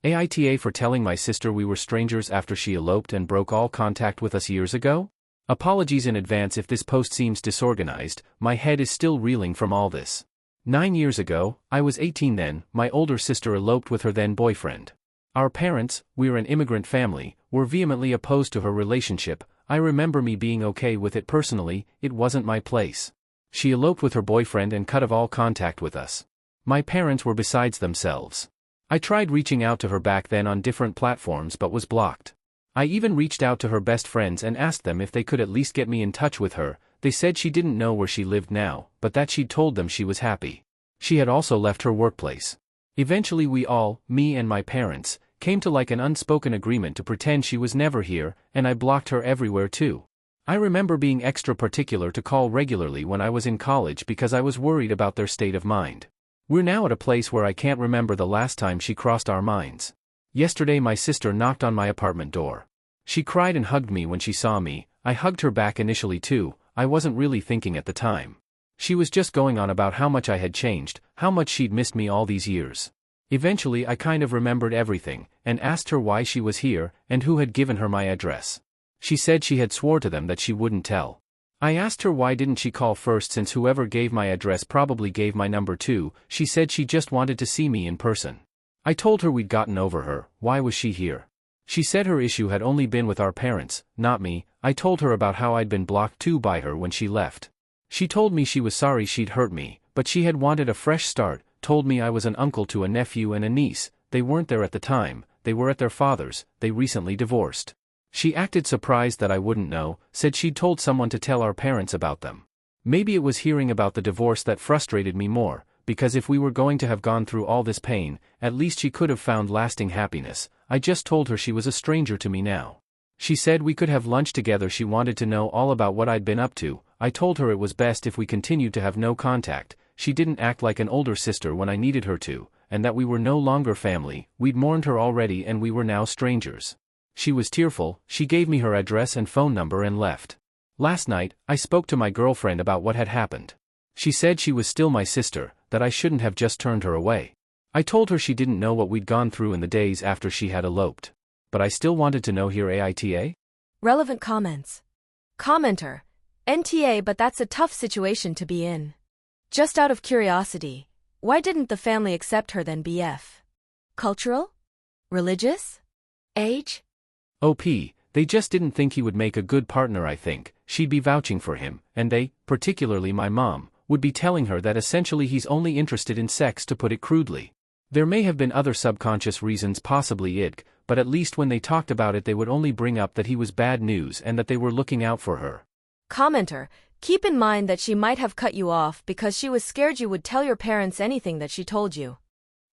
AITA for telling my sister we were strangers after she eloped and broke all contact with us years ago? Apologies in advance if this post seems disorganized, my head is still reeling from all this. 9 years ago, I was 18 then, my older sister eloped with her then boyfriend. Our parents, we're an immigrant family, were vehemently opposed to her relationship. I remember me being okay with it personally, it wasn't my place. She eloped with her boyfriend and cut off all contact with us. My parents were besides themselves. I tried reaching out to her back then on different platforms but was blocked. I even reached out to her best friends and asked them if they could at least get me in touch with her. They said she didn't know where she lived now, but that she'd told them she was happy. She had also left her workplace. Eventually we all, me and my parents, came to like an unspoken agreement to pretend she was never here, and I blocked her everywhere too. I remember being extra particular to call regularly when I was in college because I was worried about their state of mind. We're now at a place where I can't remember the last time she crossed our minds. Yesterday my sister knocked on my apartment door. She cried and hugged me when she saw me. I hugged her back initially too. I wasn't really thinking at the time. She was just going on about how much I had changed, how much she'd missed me all these years. Eventually I kind of remembered everything, and asked her why she was here, and who had given her my address. She said she had swore to them that she wouldn't tell. I asked her why didn't she call first since whoever gave my address probably gave my number too. She said she just wanted to see me in person. I told her we'd gotten over her, why was she here? She said her issue had only been with our parents, not me. I told her about how I'd been blocked too by her when she left. She told me she was sorry she'd hurt me, but she had wanted a fresh start, told me I was an uncle to a nephew and a niece. They weren't there at the time, they were at their father's, they recently divorced. She acted surprised that I wouldn't know, said she'd told someone to tell our parents about them. Maybe it was hearing about the divorce that frustrated me more, because if we were going to have gone through all this pain, at least she could have found lasting happiness. I just told her she was a stranger to me now. She said we could have lunch together. She wanted to know all about what I'd been up to. I told her it was best if we continued to have no contact. She didn't act like an older sister when I needed her to, and that we were no longer family. We'd mourned her already and we were now strangers. She was tearful. She gave me her address and phone number and left. Last night, I spoke to my girlfriend about what had happened. She said she was still my sister, that I shouldn't have just turned her away. I told her she didn't know what we'd gone through in the days after she had eloped. But I still wanted to know here AITA? Relevant comments. Commenter. NTA, but that's a tough situation to be in. Just out of curiosity, why didn't the family accept her then BF? Cultural? Religious? Age? OP, they just didn't think he would make a good partner. I think she'd be vouching for him, and they, particularly my mom, would be telling her that essentially he's only interested in sex, to put it crudely. There may have been other subconscious reasons, possibly it, but at least when they talked about it they would only bring up that he was bad news and that they were looking out for her. Commenter, keep in mind that she might have cut you off because she was scared you would tell your parents anything that she told you.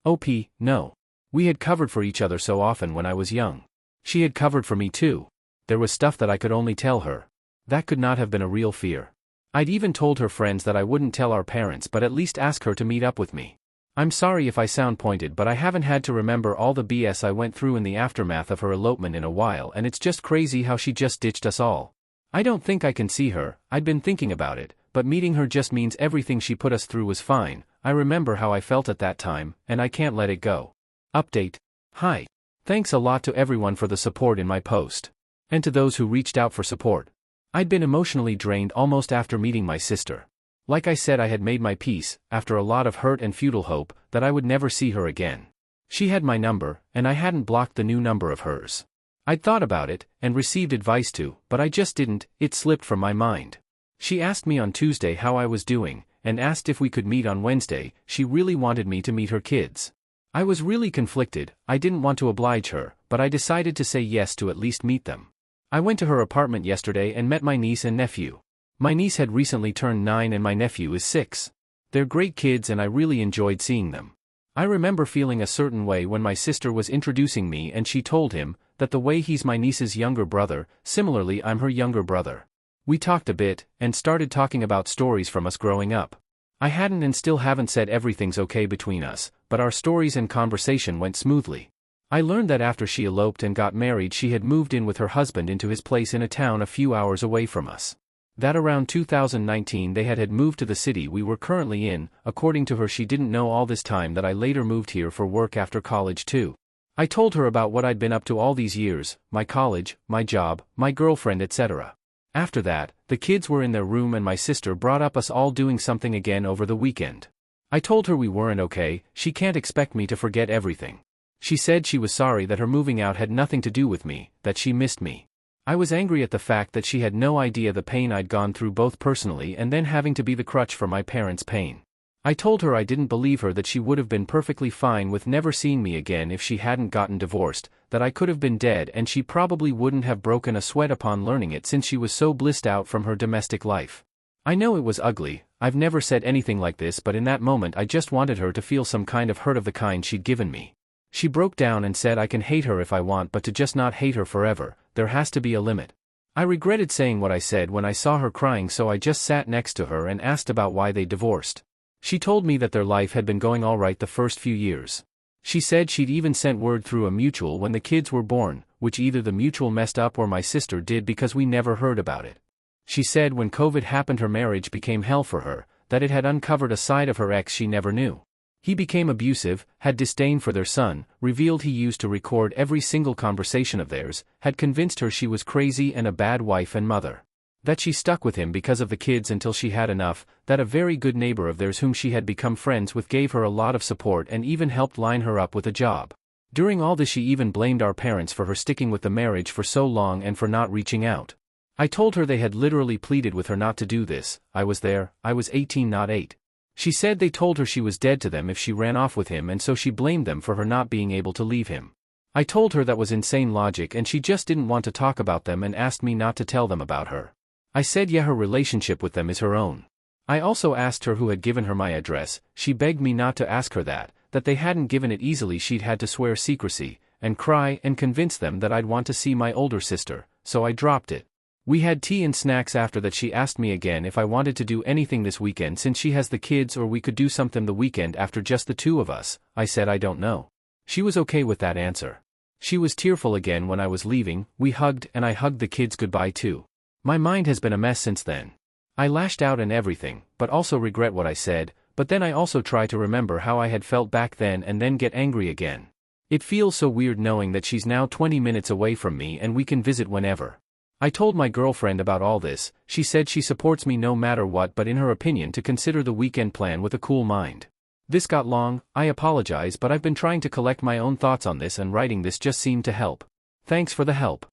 OP, no. We had covered for each other so often when I was young. She had covered for me too. There was stuff that I could only tell her. That could not have been a real fear. I'd even told her friends that I wouldn't tell our parents but at least ask her to meet up with me. I'm sorry if I sound pointed, but I haven't had to remember all the BS I went through in the aftermath of her elopement in a while, and it's just crazy how she just ditched us all. I don't think I can see her. I'd been thinking about it, but meeting her just means everything she put us through was fine. I remember how I felt at that time, and I can't let it go. Update. Hi. Thanks a lot to everyone for the support in my post. And to those who reached out for support. I'd been emotionally drained almost after meeting my sister. Like I said, I had made my peace, after a lot of hurt and futile hope, that I would never see her again. She had my number, and I hadn't blocked the new number of hers. I'd thought about it, and received advice to, but I just didn't. It slipped from my mind. She asked me on Tuesday how I was doing, and asked if we could meet on Wednesday. She really wanted me to meet her kids. I was really conflicted. I didn't want to oblige her, but I decided to say yes to at least meet them. I went to her apartment yesterday and met my niece and nephew. My niece had recently turned 9 and my nephew is 6. They're great kids and I really enjoyed seeing them. I remember feeling a certain way when my sister was introducing me and she told him that the way he's my niece's younger brother, similarly I'm her younger brother. We talked a bit, and started talking about stories from us growing up. I hadn't and still haven't said everything's okay between us, but our stories and conversation went smoothly. I learned that after she eloped and got married she had moved in with her husband into his place in a town a few hours away from us. That around 2019 they had moved to the city we were currently in. According to her, she didn't know all this time that I later moved here for work after college too. I told her about what I'd been up to all these years, my college, my job, my girlfriend, etc. After that, the kids were in their room and my sister brought up us all doing something again over the weekend. I told her we weren't okay. She can't expect me to forget everything. She said she was sorry that her moving out had nothing to do with me, that she missed me. I was angry at the fact that she had no idea the pain I'd gone through both personally and then having to be the crutch for my parents' pain. I told her I didn't believe her, that she would have been perfectly fine with never seeing me again if she hadn't gotten divorced, that I could have been dead and she probably wouldn't have broken a sweat upon learning it since she was so blissed out from her domestic life. I know it was ugly. I've never said anything like this, but in that moment I just wanted her to feel some kind of hurt of the kind she'd given me. She broke down and said I can hate her if I want, but to just not hate her forever, there has to be a limit. I regretted saying what I said when I saw her crying, so I just sat next to her and asked about why they divorced. She told me that their life had been going all right the first few years. She said she'd even sent word through a mutual when the kids were born, which either the mutual messed up or my sister did because we never heard about it. She said when COVID happened her marriage became hell for her, that it had uncovered a side of her ex she never knew. He became abusive, had disdain for their son, revealed he used to record every single conversation of theirs, had convinced her she was crazy and a bad wife and mother. That she stuck with him because of the kids until she had enough, that a very good neighbor of theirs whom she had become friends with gave her a lot of support and even helped line her up with a job. During all this she even blamed our parents for her sticking with the marriage for so long and for not reaching out. I told her they had literally pleaded with her not to do this. I was there, I was 18 not 8. She said they told her she was dead to them if she ran off with him, and so she blamed them for her not being able to leave him. I told her that was insane logic and she just didn't want to talk about them and asked me not to tell them about her. I said yeah, her relationship with them is her own. I also asked her who had given her my address. She begged me not to ask her that they hadn't given it easily, she'd had to swear secrecy, and cry and convince them that I'd want to see my older sister, so I dropped it. We had tea and snacks after that. She asked me again if I wanted to do anything this weekend since she has the kids, or we could do something the weekend after just the two of us. I said I don't know. She was okay with that answer. She was tearful again when I was leaving. We hugged and I hugged the kids goodbye too. My mind has been a mess since then. I lashed out and everything, but also regret what I said, but then I also try to remember how I had felt back then and then get angry again. It feels so weird knowing that she's now 20 minutes away from me and we can visit whenever. I told my girlfriend about all this. She said she supports me no matter what, but in her opinion to consider the weekend plan with a cool mind. This got long. I apologize, but I've been trying to collect my own thoughts on this and writing this just seemed to help. Thanks for the help.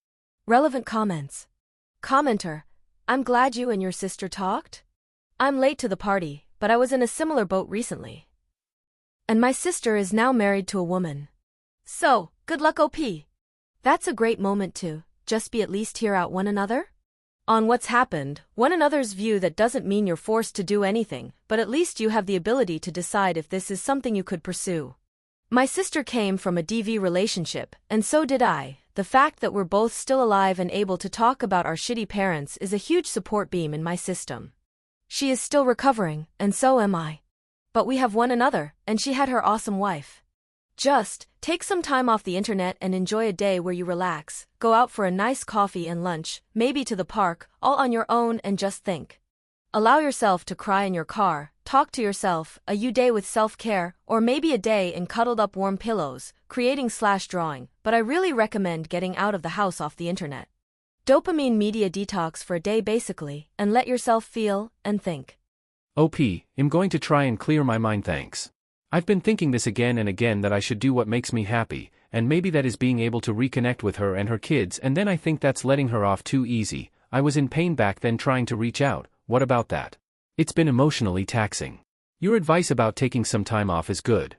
Relevant comments. Commenter: I'm glad you and your sister talked. I'm late to the party, but I was in a similar boat recently. And my sister is now married to a woman. So, good luck OP. That's a great moment to just be at least hear out one another? On what's happened, one another's view. That doesn't mean you're forced to do anything, but at least you have the ability to decide if this is something you could pursue. My sister came from a DV relationship, and so did I. The fact that we're both still alive and able to talk about our shitty parents is a huge support beam in my system. She is still recovering, and so am I. But we have one another, and she had her awesome wife. Just take some time off the internet and enjoy a day where you relax, go out for a nice coffee and lunch, maybe to the park, all on your own, and just think. Allow yourself to cry in your car, talk to yourself, a you day with self-care, or maybe a day in cuddled up warm pillows, creating/drawing, but I really recommend getting out of the house off the internet. Dopamine media detox for a day basically, and let yourself feel and think. OP, I'm going to try and clear my mind, thanks. I've been thinking this again and again, that I should do what makes me happy, and maybe that is being able to reconnect with her and her kids, and then I think that's letting her off too easy. I was in pain back then trying to reach out. What about that? It's been emotionally taxing. Your advice about taking some time off is good.